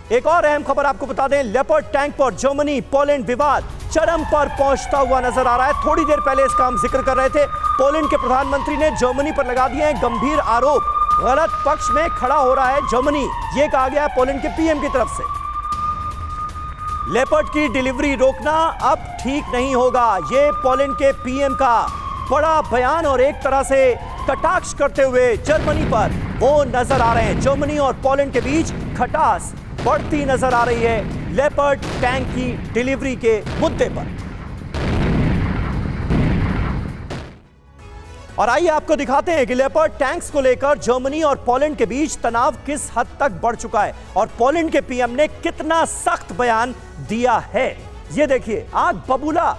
एक और अहम खबर आपको बता दें, लेपर्ड टैंक पर जर्मनी पोलैंड विवाद चरम पर पहुंचता हुआ नजर आ रहा है। थोड़ी देर पहले इसका हम जिक्र कर रहे थे। पोलैंड के प्रधानमंत्री ने जर्मनी पर लगा दिए हैं गंभीर आरोप। गलत पक्ष में खड़ा हो रहा है जर्मनी, यह कहा गया है पोलैंड के पीएम की तरफ से। लेपर्ड की डिलीवरी रोकना अब ठीक नहीं होगा, यह पोलैंड के पीएम का बड़ा बयान और एक तरह से कटाक्ष करते हुए जर्मनी पर वो नजर आ रहे हैं। जर्मनी और पोलैंड के बीच खटास बढ़ती नजर आ रही है लेपर्ड टैंक की डिलीवरी के मुद्दे पर। और आइए आपको दिखाते हैं कि लेपर्ड टैंक्स को लेकर जर्मनी और पोलैंड के बीच तनाव किस हद तक बढ़ चुका है और पोलैंड के पीएम ने कितना सख्त बयान दिया है। ये देखिए, आग बबूला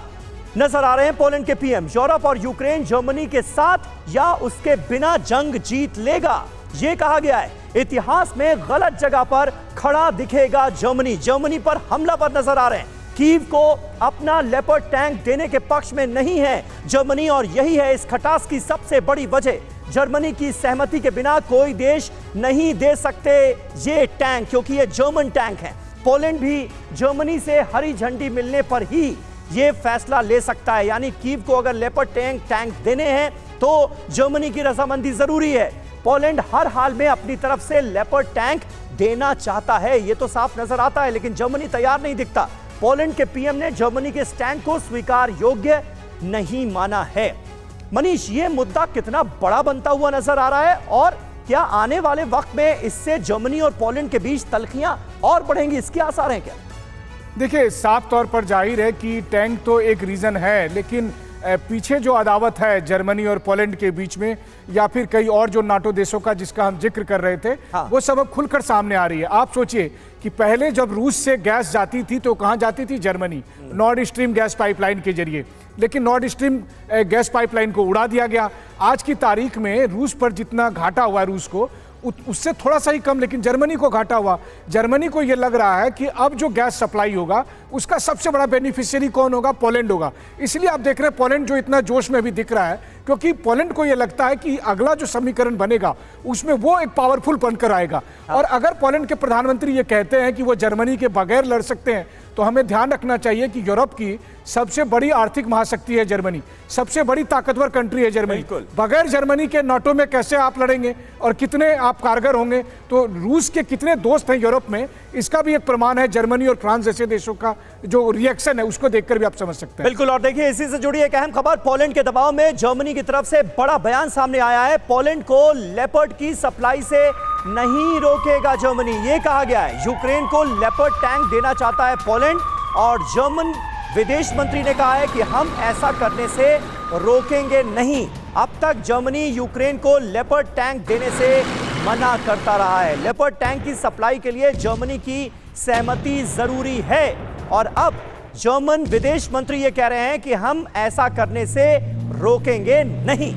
नजर आ रहे हैं पोलैंड के पीएम। यूरोप और यूक्रेन जर्मनी के साथ या उसके बिना जंग जीत लेगा, यह कहा गया है। इतिहास में गलत जगह पर खड़ा दिखेगा जर्मनी। जर्मनी पर हमला पर नजर आ रहे हैं। कीव को अपना लेपर्ड टैंक देने के पक्ष में नहीं है जर्मनी, और यही है इस खटास की सबसे बड़ी वजह। जर्मनी की सहमति के बिना कोई देश नहीं दे सकते ये टैंक, क्योंकि ये जर्मन टैंक है। पोलैंड भी जर्मनी से हरी झंडी मिलने पर ही ये फैसला ले सकता है। यानी कीव को अगर लेपर्ड टैंक देने हैं तो जर्मनी की रजामंदी जरूरी है। पोलैंड हर हाल में अपनी तरफ से लेपर्ड टैंक देना चाहता है, ये तो साफ नजर आता है, लेकिन जर्मनी तैयार नहीं दिखता। पोलैंड के पीएम ने जर्मनी के स्टैंड को स्वीकार योग्य नहीं माना है। मनीष, ये मुद्दा कितना बड़ा बनता हुआ नजर आ रहा है और क्या आने वाले वक्त में इससे जर्मनी और पोलैंड के बीच तल्खियां और बढ़ेंगी, इसके आसार हैं क्या? देखिए, साफ तौर पर जाहिर है कि टैंक तो एक रीजन है, लेकिन पीछे जो अदावत है जर्मनी और पोलैंड के बीच में या फिर कई और जो नाटो देशों का जिसका हम जिक्र कर रहे थे, वो सब अब खुलकर सामने आ रही है। आप सोचिए कि पहले जब रूस से गैस जाती थी तो कहां जाती थी? Germany, Nord stream gas pipeline के जरिए। लेकिन नॉर्ड स्ट्रीम गैस पाइपलाइन को उड़ा दिया गया। आज की तारीख में रूस पर जितना घाटा हुआ रूस को, उससे थोड़ा सा ही कम लेकिन जर्मनी को घाटा हुआ। जर्मनी को यह लग रहा है कि अब जो गैस सप्लाई होगा उसका सबसे बड़ा बेनिफिशियरी कौन होगा? पोलैंड होगा। इसलिए आप देख रहे हैं पोलैंड जो इतना जोश में भी दिख रहा है, क्योंकि पोलैंड को यह लगता है कि अगला जो समीकरण बनेगा उसमें वो एक पावरफुल बनकर आएगा। और अगर पोलैंड के प्रधानमंत्री ये कहते हैं कि वो जर्मनी के बगैर लड़ सकते हैं, तो हमें ध्यान रखना चाहिए कि यूरोप की सबसे बड़ी आर्थिक महाशक्ति है जर्मनी, सबसे बड़ी ताकतवर कंट्री है जर्मनी। बगैर जर्मनी के नाटो में कैसे आप लड़ेंगे और कितने आप कारगर होंगे? तो रूस के कितने दोस्त हैं यूरोप में, इसका भी एक प्रमाण है जर्मनी और फ्रांस जैसे देशों का जो रिएक्शन है, उसको देखकर भी आप समझ सकते हैं। बिल्कुल। और देखिए, इसी से जुड़ी एक अहम खबर, पोलैंड के दबाव में जर्मनी की तरफ से बड़ा बयान सामने आया है। पोलैंड को लेपर्ड की सप्लाई से नहीं रोकेगा जर्मनी, यह कहा गया है। यूक्रेन को लेपर्ड टैंक देना चाहता है पोलैंड और जर्मन विदेश मंत्री ने कहा है कि हम ऐसा करने से रोकेंगे नहीं। अब तक जर्मनी यूक्रेन को लेपर्ड टैंक देने से मना करता रहा है। लेपर्ड टैंक की सप्लाई के लिए जर्मनी की सहमति जरूरी है और अब जर्मन विदेश मंत्री ये कह रहे हैं कि हम ऐसा करने से रोकेंगे नहीं।